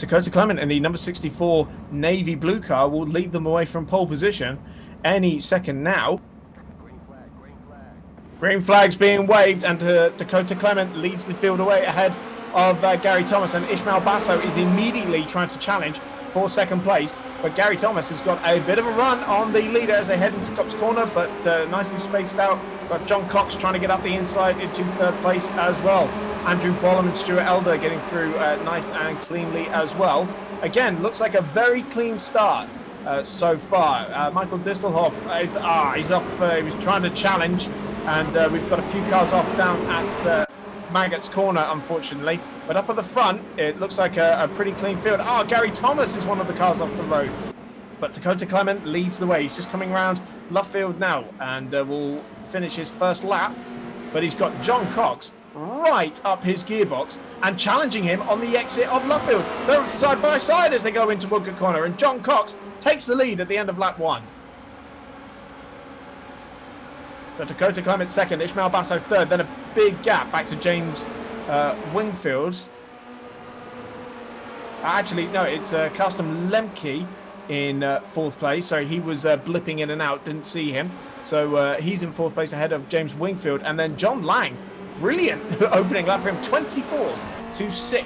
Dakota Clement in the number 64 navy blue car will lead them away from pole position any second now. Green flag's being waved, and Dakota Clement leads the field away ahead of Gary Thomas, and Ishmael Basso is immediately trying to challenge for second place, but Gary Thomas has got a bit of a run on the leader as they head into Copse Corner, but nicely spaced out. Got John Cox trying to get up the inside into third place as well. Andrew Bollum and Stuart Elder getting through nice and cleanly as well. Again, looks like a very clean start so far. Michael Distelhoff is he's off. He was trying to challenge, and we've got a few cars off down at Maggots Corner, unfortunately. But up at the front, it looks like a pretty clean field. Gary Thomas is one of the cars off the road. But Dakota Clement leads the way. He's just coming around Luffield now, and will finish his first lap. But he's got John Cox right up his gearbox and challenging him on the exit of Luffield. They're side by side as they go into Woodcote Corner, and John Cox takes the lead at the end of lap 1. So Dakota Clement second, Ishmael Basso third, then a big gap back to James Wingfield. Actually, no, it's Carsten Lemke in fourth place. So he was blipping in and out, didn't see him. So he's in fourth place ahead of James Wingfield. And then John Lang, brilliant opening lap for him, 24th to 6th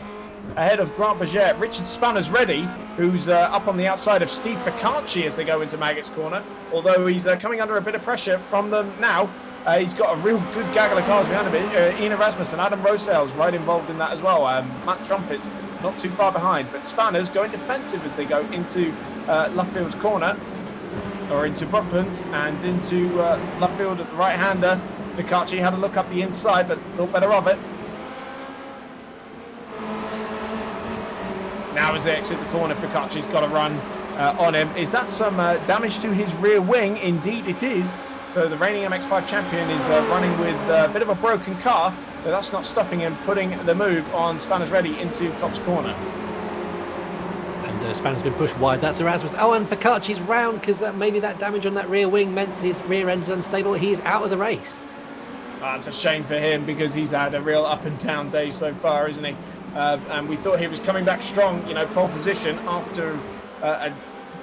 ahead of Grant Berger. Richard Spanner's ready, who's up on the outside of Steve Ficacci as they go into Maggots Corner. Although he's coming under a bit of pressure from them now. He's got a real good gaggle of cars behind him. Ian Rasmussen, Adam Rosell's right involved in that as well. Matt Trumpet's not too far behind, but Spanner's going defensive as they go into Luffield's corner, or into Brooklands and into Luffield at the right-hander. Ficacci had a look up the inside, but thought better of it. Now as they exit the corner, Ficacci's got a run on him. Is that some damage to his rear wing? Indeed it is. So the reigning MX5 champion is running with a bit of a broken car, but that's not stopping him putting the move on Spanner's Ready into Copse Corner. And Spanner's been pushed wide. That's Erasmus. Oh, and Ficacci's round because maybe that damage on that rear wing meant his rear end's unstable. He is out of the race. It's a shame for him because he's had a real up and down day so far, isn't he? And we thought he was coming back strong, pole position after a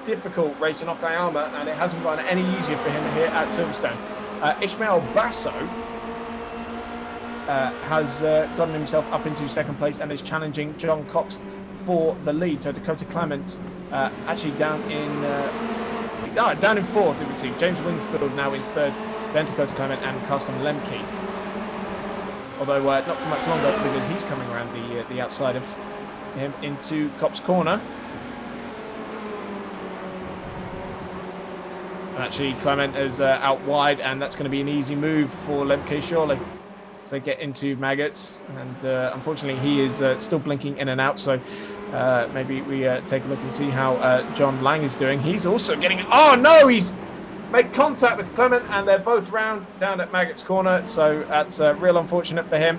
difficult race in Okayama, and it hasn't gotten any easier for him here at Silverstone. Ishmael Basso has gotten himself up into second place and is challenging John Cox for the lead. So Dakota Clement actually down in fourth, it would seem. James Wingfield now in third, then Dakota Clement and Carsten Lemke. Although not for much longer because he's coming around the outside of him into Copse Corner. Actually, Clement is out wide, and that's going to be an easy move for Lemke, surely. So they get into Maggots, and unfortunately he is still blinking in and out, so maybe we take a look and see how John Lang is doing. He's also getting... Oh no, he's made contact with Clement, and they're both round down at Maggots Corner, so that's real unfortunate for him.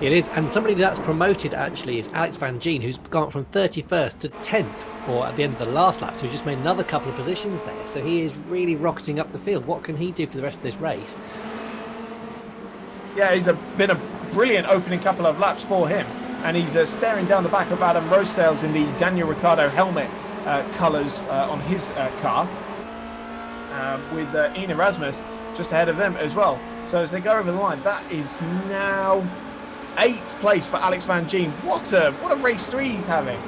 It is, and somebody that's promoted actually is Alex Van Gien, who's gone from 31st to 10th, or at the end of the last lap, so he just made another couple of positions there. So he is really rocketing up the field. What can he do for the rest of this race? Yeah, he's been a brilliant opening couple of laps for him, and he's staring down the back of Adam Rosedale's in the Daniel Ricciardo helmet colours on his car, with Ian Erasmus just ahead of them as well. So as they go over the line, that is now 8th place for Alex Van Gien. What a race 3 he's having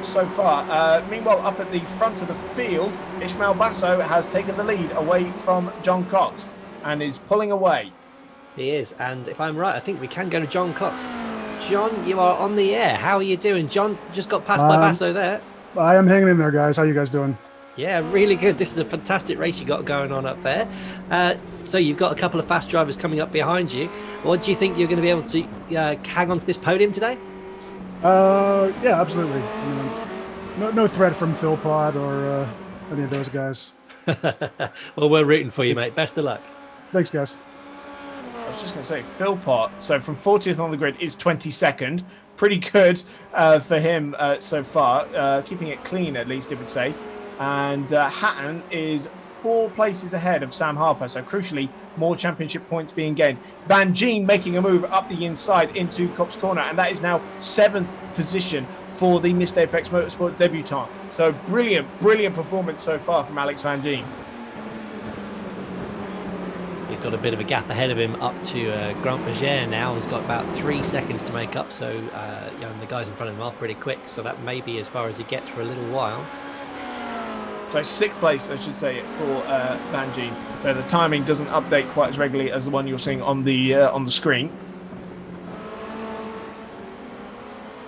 so far. Meanwhile, up at the front of the field, Ishmael Basso has taken the lead away from John Cox and is pulling away. He is, and if I'm right, I think we can go to John Cox. John, you are on the air. How are you doing? John just got passed by Basso there. I am hanging in there, guys. How are you guys doing? Yeah, really good. This is a fantastic race you got going on up there. So you've got a couple of fast drivers coming up behind you. What do you think you're going to be able to hang on to this podium today? Yeah, absolutely. No threat from Philpott or any of those guys. Well, we're rooting for you, mate. Best of luck. Thanks, guys. I was just going to say, Philpott, so from 40th on the grid, is 22nd. Pretty good for him so far. Keeping it clean, at least, it would say. And Hatton is 4 places ahead of Sam Harper. So crucially, more championship points being gained. Van Gien making a move up the inside into Copse Corner, and that is now 7th position for the Missed Apex Motorsport debutant. So brilliant performance so far from Alex Van Gien. He's got a bit of a gap ahead of him up to Grant Berger now. He's got about 3 seconds to make up, so the guys in front of him are pretty quick, so that may be as far as he gets for a little while. So 6th place, I should say, for Van Gien. But the timing doesn't update quite as regularly as the one you're seeing on the screen.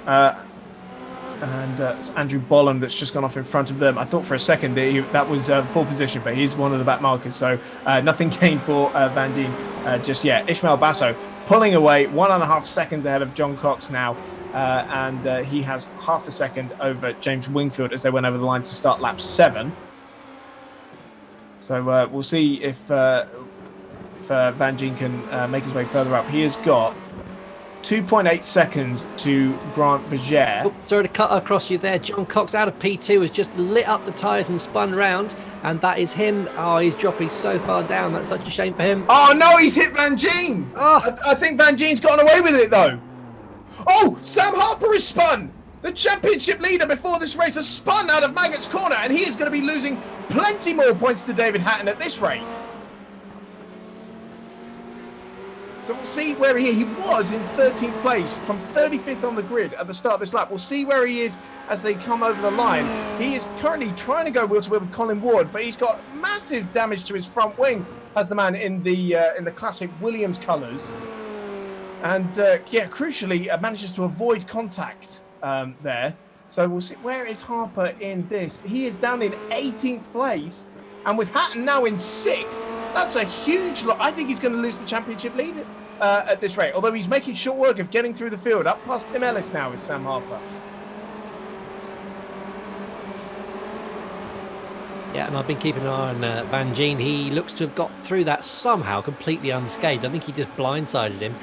And Andrew Bollum that's just gone off in front of them. I thought for a second that was full position, but he's one of the back markers. So nothing gained for Van Gien just yet. Ishmael Basso pulling away 1.5 seconds ahead of John Cox now. And he has half a second over James Wingfield as they went over the line to start lap 7. So we'll see if Van Gien can make his way further up. He has got 2.8 seconds to Grant Berger. Oh, sorry to cut across you there. John Cox out of P2 has just lit up the tyres and spun round, and that is him. Oh, he's dropping so far down. That's such a shame for him. Oh no, he's hit Van Gien. Oh. I think Van Gien's gotten away with it though. Oh, Sam Harper is spun. The championship leader before this race has spun out of Maggotts Corner, and he is going to be losing plenty more points to David Hatton at this rate. So we'll see where he was in 13th place from 35th on the grid at the start of this lap. We'll see where he is as they come over the line. He is currently trying to go wheel to wheel with Colin Ward, but he's got massive damage to his front wing as the man in the classic Williams colours. And crucially manages to avoid contact there. So we'll see, where is Harper in this? He is down in 18th place, and with Hatton now in 6th, that's a huge lot. I think he's going to lose the championship lead at this rate, although he's making short work of getting through the field. Up past Tim Ellis now is Sam Harper. Yeah, and I've been keeping an eye on Van Gien. He looks to have got through that somehow completely unscathed. I think he just blindsided him.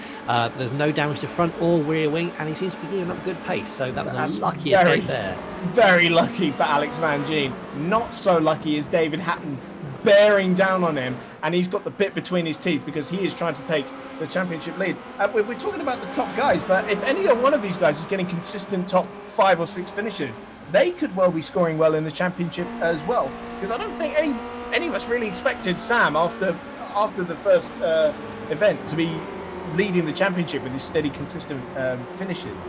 There's no damage to front or rear wing, and he seems to be giving up good pace. So that was a lucky escape there. Very lucky for Alex Van Gien. Not so lucky is David Hatton bearing down on him, and he's got the bit between his teeth because he is trying to take the championship lead. We're talking about the top guys, but if any one of these guys is getting consistent top 5 or 6 finishes, they could well be scoring well in the championship as well. Because I don't think any of us really expected Sam after the first event to be leading the championship with his steady, consistent finishes.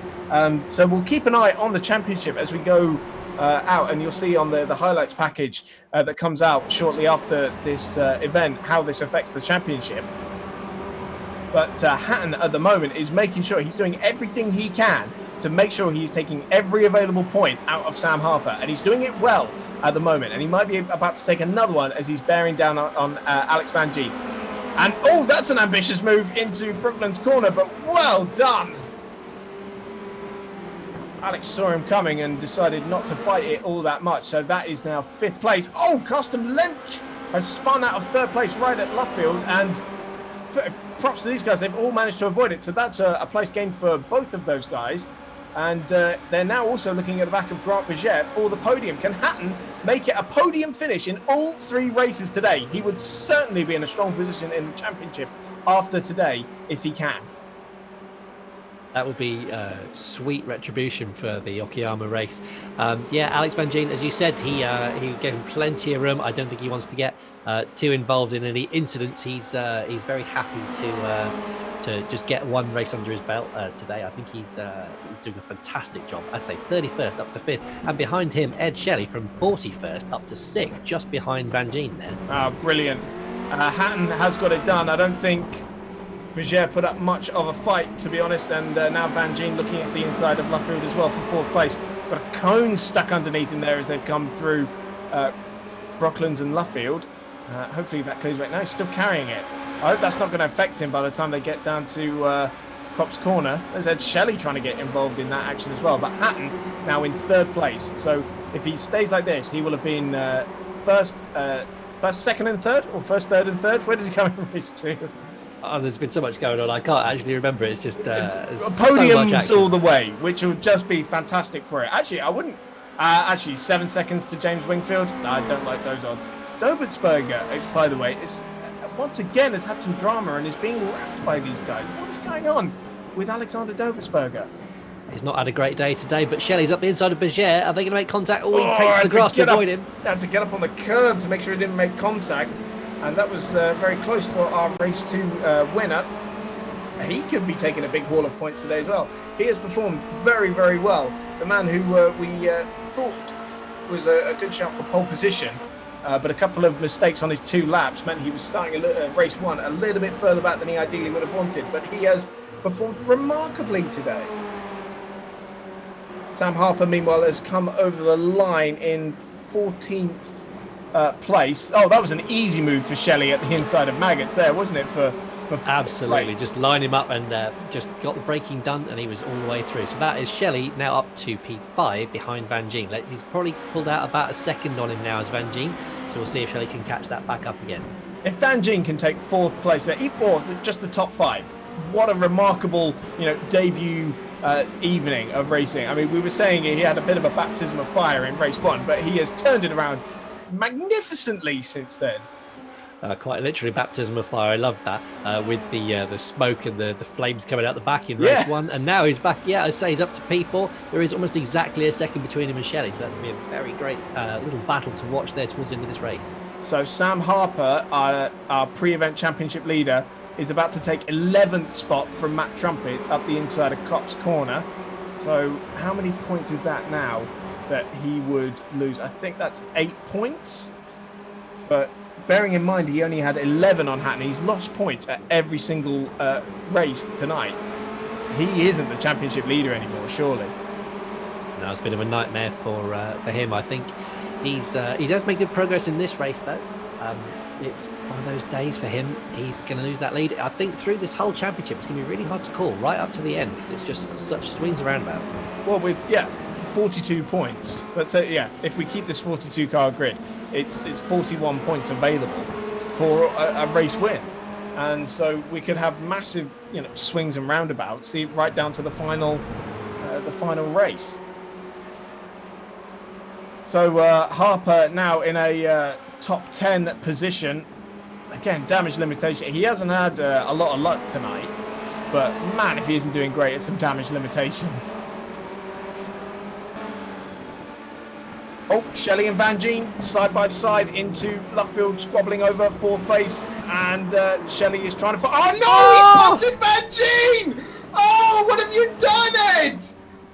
So we'll keep an eye on the championship as we go out, and you'll see on the highlights package that comes out shortly after this event how this affects the championship. But Hatton at the moment is making sure he's doing everything he can to make sure he's taking every available point out of Sam Harper, and he's doing it well at the moment, and he might be about to take another one as he's bearing down on Alex Van Gien. And oh, that's an ambitious move into Brooklands Corner, but well done. Alex saw him coming and decided not to fight it all that much, so that is now 5th place. Oh, Custom Lynch has spun out of 3rd place right at Luffield, and props to these guys, they've all managed to avoid it, so that's a place gained for both of those guys. And they're now also looking at the back of Grant Berger for the podium. Can Hatton make it a podium finish in all 3 races today? He would certainly be in a strong position in the championship after today if he can. That would be sweet retribution for the Okayama race. Alex Van Gien, as you said, he gave him plenty of room. I don't think he wants to get too involved in any incidents. He's very happy to just get one race under his belt today. I think he's doing a fantastic job. I say 31st up to 5th, and behind him Ed Shelley from 41st up to 6th, just behind Van Gien there. Oh, brilliant. Hatton has got it done. I don't think Berger put up much of a fight, to be honest, and now Van Gien looking at the inside of Luffield as well for 4th place. Got a cone stuck underneath him there as they've come through Brooklands and Luffield. Hopefully that clears away. No, he's still carrying it. I hope that's not going to affect him by the time they get down to Copse Corner. There's Ed Shelley trying to get involved in that action as well. But Hatton now in 3rd place. So if he stays like this, he will have been first, 2nd and 3rd, or 1st, 3rd and 3rd. Where did he come in race 2? Oh, there's been so much going on. I can't actually remember. It's just podiums so all the way, which will just be fantastic for it. Actually, I wouldn't. 7 seconds to James Wingfield. No, I don't like those odds. Dobertsberger, by the way, is once again has had some drama and is being wrapped by these guys. What is going on with Alexander Dobertsberger? He's not had a great day today, but Shelley's up the inside of Berger. Are they going to make contact? Oh, he takes had the grass to avoid him. Had to get up on the curb to make sure he didn't make contact. And that was very close for our race 2 winner. He could be taking a big haul of points today as well. He has performed very, very well. The man who we thought was a good shout for pole position, but a couple of mistakes on his 2 laps meant he was starting race 1 a little bit further back than he ideally would have wanted. But he has performed remarkably today. Sam Harper, meanwhile, has come over the line in 14th place. Oh, that was an easy move for Shelley at the inside of Maggots there, wasn't it? For Absolutely, race. just line him up and just got the braking done, and he was all the way through. So that is Shelley now up to P5 behind Van Gien. He's probably pulled out about a second on him now as Van Gien, so we'll see if Shelley can catch that back up again. If Van Gien can take 4th place there, or just the top 5, what a remarkable, debut evening of racing. I mean, we were saying he had a bit of a baptism of fire in race 1, but he has turned it around magnificently since then. Quite literally baptism of fire. I love that with the smoke and the flames coming out the back in race 1, and now he's back. Yeah, I say he's up to P4. There is almost exactly a second between him and Shelley, so that's going to be a very great little battle to watch there towards the end of this race. So Sam Harper, our pre-event championship leader, is about to take 11th spot from Matt Trumpet up the inside of Copse Corner. So how many points is that now that he would lose? I think that's 8 points, but bearing in mind he only had 11 on Hatton, he's lost points at every single race tonight. He isn't the championship leader anymore, surely. No, it's a bit of a nightmare for him. I think he does make good progress in this race, though. It's one of those days for him. He's going to lose that lead. I think through this whole championship, it's going to be really hard to call right up to the end because it's just such swings and roundabouts. Well, with 42 points. Let's say if we keep this 42 car grid, it's 41 points available for a race win, and so we could have massive swings and roundabouts, see right down to the final race. So Harper now in a top 10 position. Again, damage limitation. He hasn't had a lot of luck tonight, but man, if he isn't doing great at some damage limitation. Oh, Shelley and Van Gien side by side into Luffield, squabbling over 4th place, and Shelley is trying to. Oh no! He's spotted Van Gien! Oh, what have you done, Ed?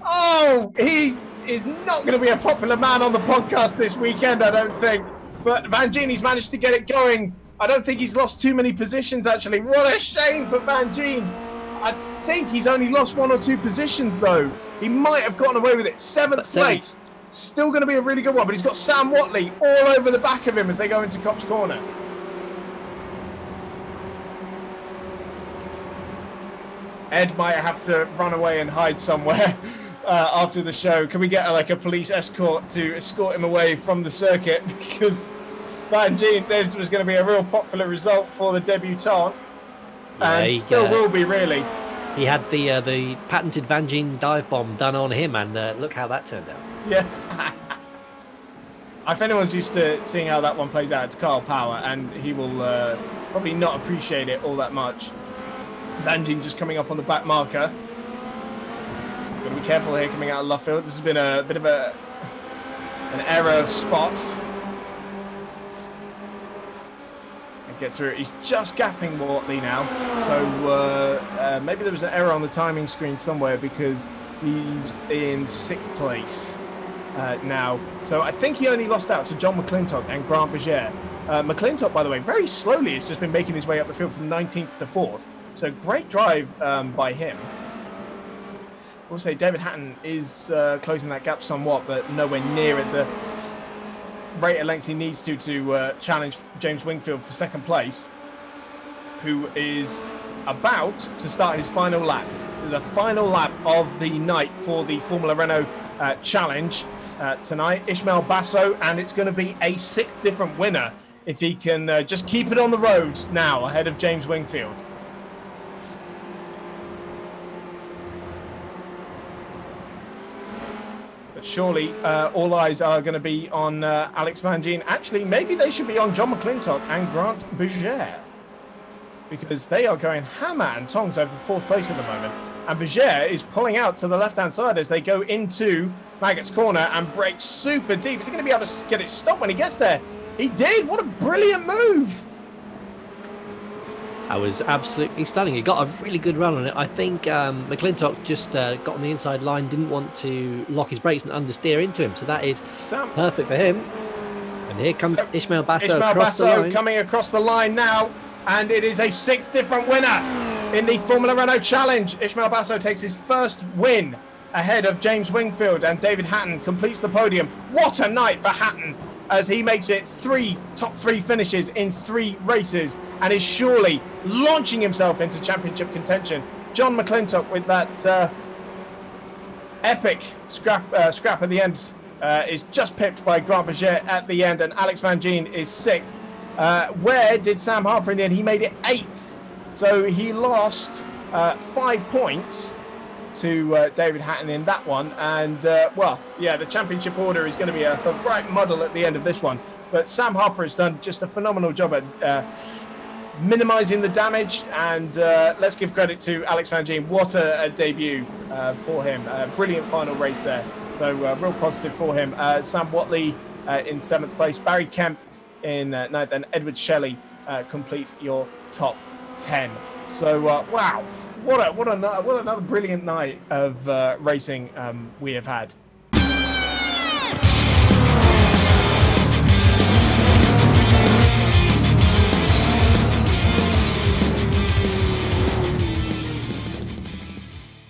Oh, he is not going to be a popular man on the podcast this weekend, I don't think. But Van Gien, he's managed to get it going. I don't think he's lost too many positions, actually. What a shame for Van Gien. I think he's only lost 1 or 2 positions, though. He might have gotten away with it. 7th place. Still going to be a really good one, but he's got Sam Watley all over the back of him as they go into Copse Corner. Ed might have to run away and hide somewhere after the show. Can we get a police escort to escort him away from the circuit? Because Van Gien, this was going to be a real popular result for the debutant. And still will be, really. He had the patented Van Gien dive bomb done on him, and look how that turned out. Yeah. If anyone's used to seeing how that one plays out, it's Carl Power, and he will probably not appreciate it all that much. Van Gien just coming up on the back marker. Got to be careful here coming out of Luffield. This has been a bit of an error of spot. And get through it. He's just gapping Watley now. So maybe there was an error on the timing screen somewhere because he's in 6th place. Now, so I think he only lost out to John McClintock and Grant Berger. McClintock, by the way, very slowly has just been making his way up the field from 19th to 4th. So great drive by him. I will say David Hatton is closing that gap somewhat, but nowhere near at the rate of length he needs to challenge James Wingfield for 2nd place, who is about to start his final lap. The final lap of the night for the Formula Renault Challenge tonight. Ishmael Basso, and it's going to be a 6th different winner if he can just keep it on the road now ahead of James Wingfield. But But surely all eyes are going to be on Alex Van Gien. Actually, maybe they should be on John McClintock and Grant Berger, because they are going hammer and tongs over 4th place at the moment. And Berger is pulling out to the left-hand side as they go into Maggott's corner and break super deep. Is he going to be able to get it stopped when he gets there? He did. What a brilliant move. That was absolutely stunning. He got a really good run on it. I think McClintock just got on the inside line, didn't want to lock his brakes and understeer into him. So that is perfect for him. And here comes Ismail Basso across the line. Coming across the line now. And it is a 6th different winner in the Formula Renault Challenge. Ismail Basso takes his first win ahead of James Wingfield, and David Hatton completes the podium. What a night for Hatton, as he makes it 3 top 3 finishes in 3 races and is surely launching himself into championship contention. John McClintock with that epic scrap at the end is just pipped by Grant Berger at the end, and Alex Van Gien is 6th. Where did Sam Harper in the end? He made it 8th. So he lost 5 points to David Hatton in that one. And, well, yeah, the championship order is going to be a right muddle at the end of this one. But Sam Harper has done just a phenomenal job at minimising the damage. And let's give credit to Alex Van Gien. What a debut for him. Brilliant final race there. So real positive for him. Sam Watley in 7th place. Barry Kemp in 9th, and Edward Shelley complete your top 10. So wow, what another brilliant night of racing we have had.